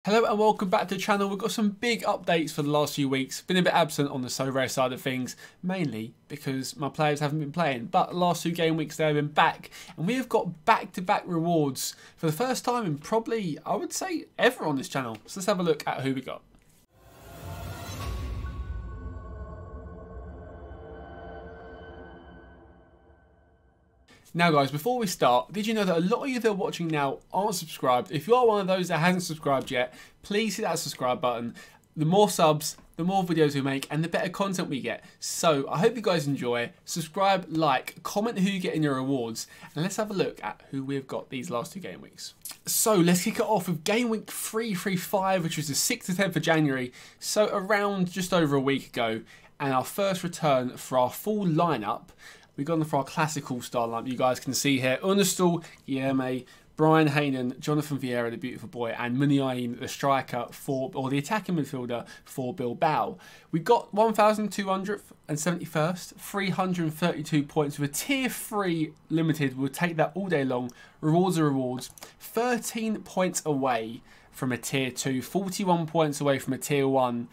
Hello and welcome back to the channel. We've got some big updates for the last few weeks. Been a bit absent on the Sorare side of things, mainly because my players haven't been playing. But the last 2 game weeks they've been back, and we have got back-to-back rewards for the first time in probably, I would say, ever on this channel. So let's have a look at who we got. Now guys, before we start, did you know that a lot of you that are watching now aren't subscribed? If you are one of those that hasn't subscribed yet, please hit that subscribe button. The more subs, the more videos we make and the better content we get. So I hope you guys enjoy. Subscribe, like, comment who you get in your rewards, and let's have a look at who we've got these last 2 game weeks. So let's kick it off with game week 335, which was the 6th to 10th of January. So around just over a week ago, and our first return for our full lineup. We've gone for our classical style lineup. You guys can see here: Unastal, Guilherme, Brian Haynen, Jonathan Vieira, the beautiful boy, and Muniain, the striker or the attacking midfielder for Bilbao. We got 1,271st, 332 points with a tier 3 limited. We'll take that all day long. Rewards are rewards. 13 points away from a tier 2, 41 points away from a tier 1.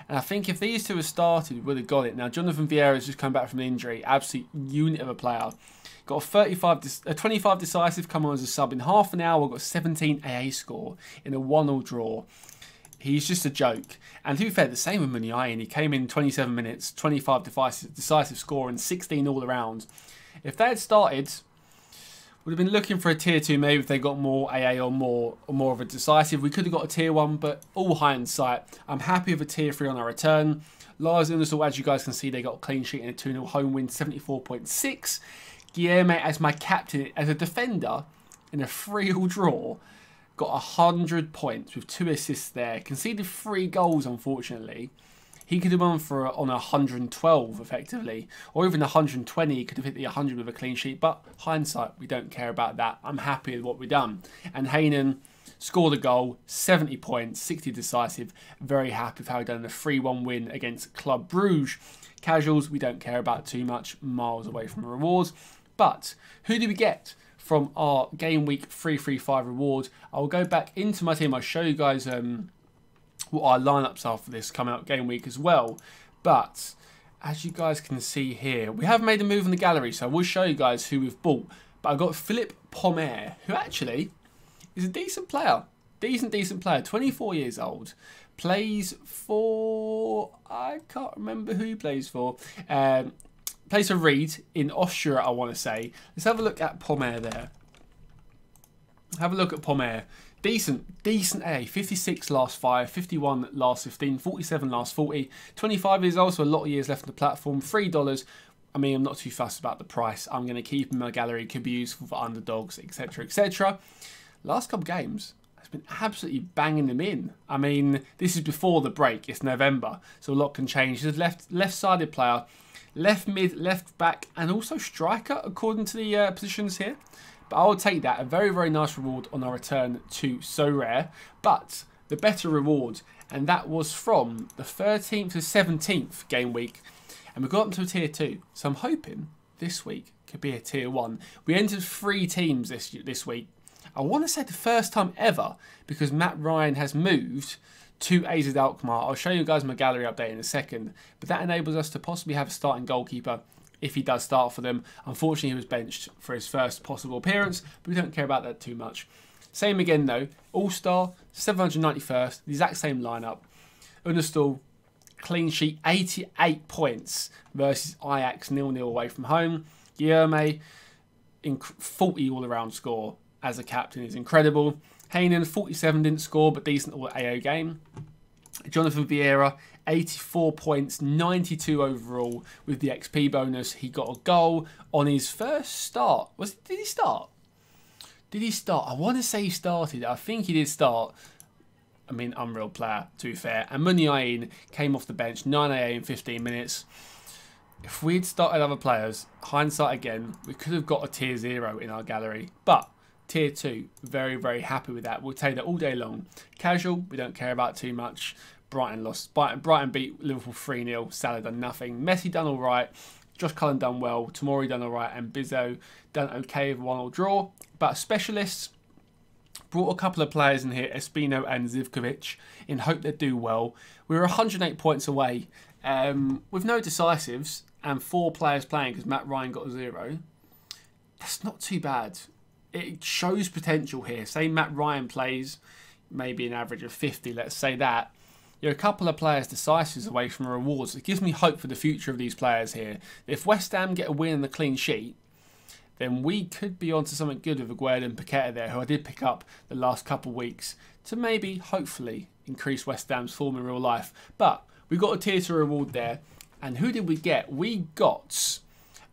And I think if these two had started, we would have got it. Now, Jonathan Vieira has just come back from an injury. Absolute unit of a player. Got a 25 decisive, come on as a sub in half an hour. Got 17 AA score in a 1-1 draw. He's just a joke. And to be fair, the same with Muniain. He came in 27 minutes, 25 decisive score and 16 all around. If they had started, would have been looking for a tier 2 maybe if they got more AA or more of a decisive. We could have got a tier 1, but all hindsight. I'm happy with a tier 3 on our return. Lars Unastal, as you guys can see, they got a clean sheet and a 2-0 home win, 74.6. Guilherme as my captain, as a defender, in a 3-3 draw, got 100 points with 2 assists there. Conceded 3 goals, unfortunately. He could have won on 112 effectively, or even 120. He could have hit the 100 with a clean sheet, but hindsight, we don't care about that. I'm happy with what we've done. And Haynen scored a goal, 70 points, 60 decisive. Very happy with how he done a 3-1 win against Club Bruges. Casuals, we don't care about too much, miles away from rewards. But who do we get from our game week 335 reward? I'll go back into my team. I'll show you guys what our lineups are for this coming up game week as well. But as you guys can see here, we have made a move in the gallery, so I will show you guys who we've bought. But I've got Philippe Pomer, who actually is a decent player. Decent player, 24 years old. Plays for, I can't remember who he plays for. Plays for Reed in Austria, I want to say. Let's have a look at Pomer there. Have a look at Pomer. Decent A. 56 last 5, 51 last 15, 47 last 40. 25 years old, so a lot of years left on the platform. $3. I mean, I'm not too fussed about the price. I'm going to keep him in my gallery. Could be useful for underdogs, etc, etc. Last couple games, has been absolutely banging them in. I mean, this is before the break. It's November, so a lot can change. He's a left-sided player. Left mid, left back, and also striker, according to the positions here. But I will take that. A very, very nice reward on our return to Sorare. But the better reward, and that was from the 13th to 17th game week. And we got up to a tier 2. So I'm hoping this week could be a tier 1. We entered 3 teams this week. I want to say the first time ever, because Matt Ryan has moved to AZ Alkmaar. I'll show you guys my gallery update in a second. But that enables us to possibly have a starting goalkeeper if he does start for them. Unfortunately, he was benched for his first possible appearance, but we don't care about that too much. Same again though, All-Star, 791st, the exact same lineup. Unastal, clean sheet, 88 points versus Ajax, 0-0 away from home. Guilherme, 40 all-around score as a captain is incredible. Haynen, 47, didn't score, but decent all AO game. Jonathan Vieira, 84 points, 92 overall with the XP bonus. He got a goal on his first start. Did he start? Did he start? I want to say he started. I think he did start. I mean, unreal player, to be fair. And Muniain came off the bench, 9 AA in 15 minutes. If we'd started other players, hindsight again, we could have got a tier 0 in our gallery. But tier 2, very, very happy with that. We'll take that all day long. Casual, we don't care about too much. Brighton lost. Brighton beat Liverpool 3-0. Salah done nothing. Messi done all right. Josh Cullen done well. Tomori done all right. And Bizzo done okay with a 1-1 draw. But specialists, Brought a couple of players in here, Espino and Zivkovic, in hope they'd do well. We were 108 points away with no decisives and 4 players playing because Matt Ryan got a 0. That's not too bad. It shows potential here. Say Matt Ryan plays maybe an average of 50, let's say that. You're a couple of players decisives away from rewards. It gives me hope for the future of these players here. If West Ham get a win and a clean sheet, then we could be onto something good with Aguerd and Paqueta there, who I did pick up the last couple of weeks to maybe, hopefully, increase West Ham's form in real life. But we got a tier 2 reward there. And who did we get? We got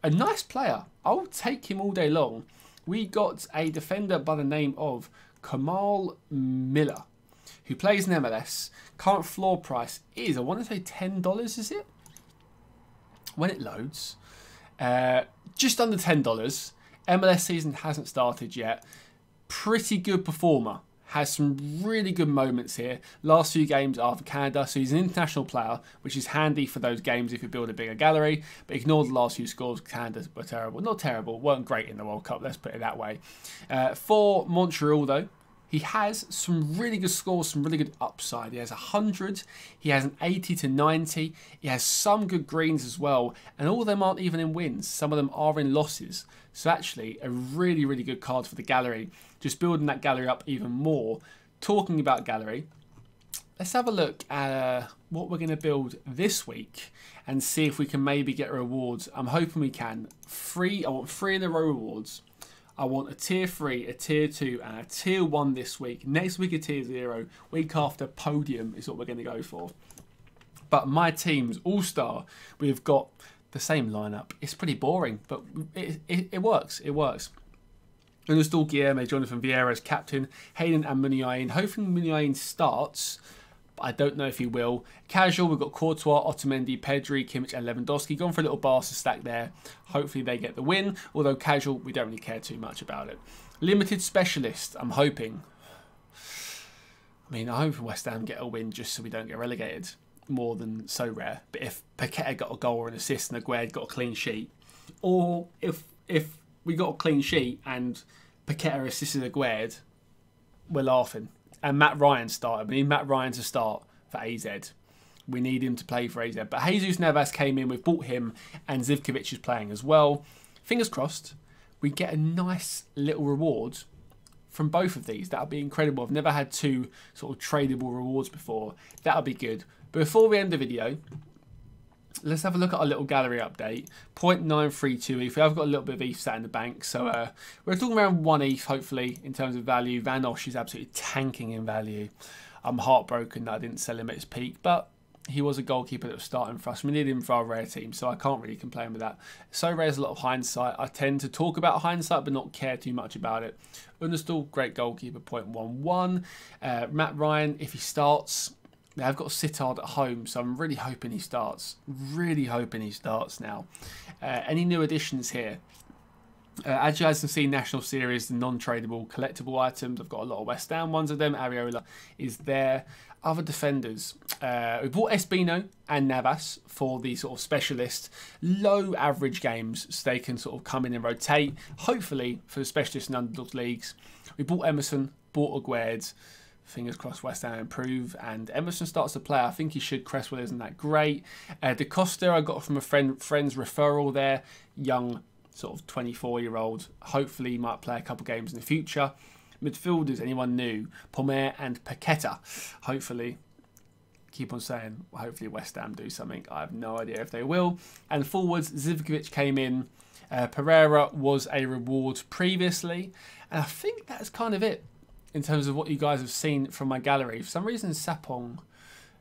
a nice player. I'll take him all day long. We got a defender by the name of Kamal Miller, who plays in MLS. Current floor price is, I want to say $10, is it? When it loads. Just under $10. MLS season hasn't started yet. Pretty good performer. Has some really good moments here. Last few games are for Canada, so he's an international player, which is handy for those games if you build a bigger gallery. But ignore the last few scores. Canada were terrible. Not terrible, weren't great in the World Cup, let's put it that way. For Montreal, though, he has some really good scores, some really good upside. He has 100, he has an 80 to 90, he has some good greens as well, and all of them aren't even in wins. Some of them are in losses. So actually, a really, really good card for the gallery. Just building that gallery up even more. Talking about gallery, let's have a look at what we're going to build this week and see if we can maybe get rewards. I'm hoping we can. I want 3 in a row rewards. I want a tier 3, a tier 2 and a tier 1 this week. Next week a tier 0. Week after podium is what we're going to go for. But my team's all-star, we've got the same lineup. It's pretty boring, but it works. It works. Understall Guilherme, Jonathan Vieira as captain, Hayden and Muniain. Hopefully Muniain starts, but I don't know if he will. Casual, we've got Courtois, Otamendi, Pedri, Kimmich and Lewandowski. Gone for a little Barca stack there. Hopefully they get the win. Although casual, we don't really care too much about it. Limited specialist, I'm hoping. I mean, I hope West Ham get a win just so we don't get relegated. More than so rare. But if Paqueta got a goal or an assist and Aguerd got a clean sheet, or if we got a clean sheet and Paqueta assisted Aguerd, we're laughing. And Matt Ryan started. We need Matt Ryan to start for AZ. We need him to play for AZ. But Jesus Navas came in. We've bought him. And Zivkovic is playing as well. Fingers crossed, we get a nice little reward from both of these. That would be incredible. I've never had 2 sort of tradable rewards before. That would be good. But before we end the video, let's have a look at our little gallery update. 0.932 ETH. I've got a little bit of ETH sat in the bank. So we're talking around 1 ETH, hopefully, in terms of value. Van Osh is absolutely tanking in value. I'm heartbroken that I didn't sell him at his peak. But he was a goalkeeper that was starting for us. We needed him for our rare team, so I can't really complain with that. So rare is a lot of hindsight. I tend to talk about hindsight, but not care too much about it. Understall, great goalkeeper, 0.11. Matt Ryan, if he starts... I've got Sittard at home, so I'm really hoping he starts. Really hoping he starts now. Any new additions here? As you guys can see, National Series, the non-tradable collectible items. I've got a lot of West Ham ones of them. Areola is there. Other defenders. We bought Espino and Navas for the sort of specialist low average games, so they can sort of come in and rotate. Hopefully for the specialist and underdog leagues. We bought Emerson, bought Aguerd. Fingers crossed West Ham improve. And Emerson starts to play. I think he should. Cresswell isn't that great. De Costa I got from a friend's referral there. Young, sort of 24-year-old. Hopefully he might play a couple games in the future. Midfielders, anyone new? Palmer and Paqueta. Hopefully, keep on saying, hopefully West Ham do something. I have no idea if they will. And forwards, Zivkovic came in. Pereira was a reward previously. And I think that's kind of it in terms of what you guys have seen from my gallery. For some reason, Sapong,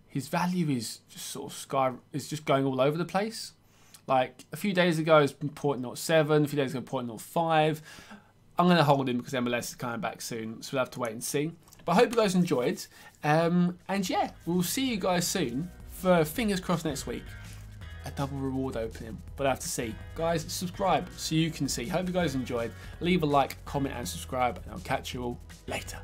his value is just sort of just going all over the place. Like a few days ago, it was 0.07. A few days ago, 0.05. I'm going to hold him because MLS is coming back soon, so we'll have to wait and see. But I hope you guys enjoyed. And yeah, we'll see you guys soon for, fingers crossed, next week. A double reward opening, but I have to see. Guys, subscribe so you can see. Hope you guys enjoyed. Leave a like, comment and subscribe, and I'll catch you all later.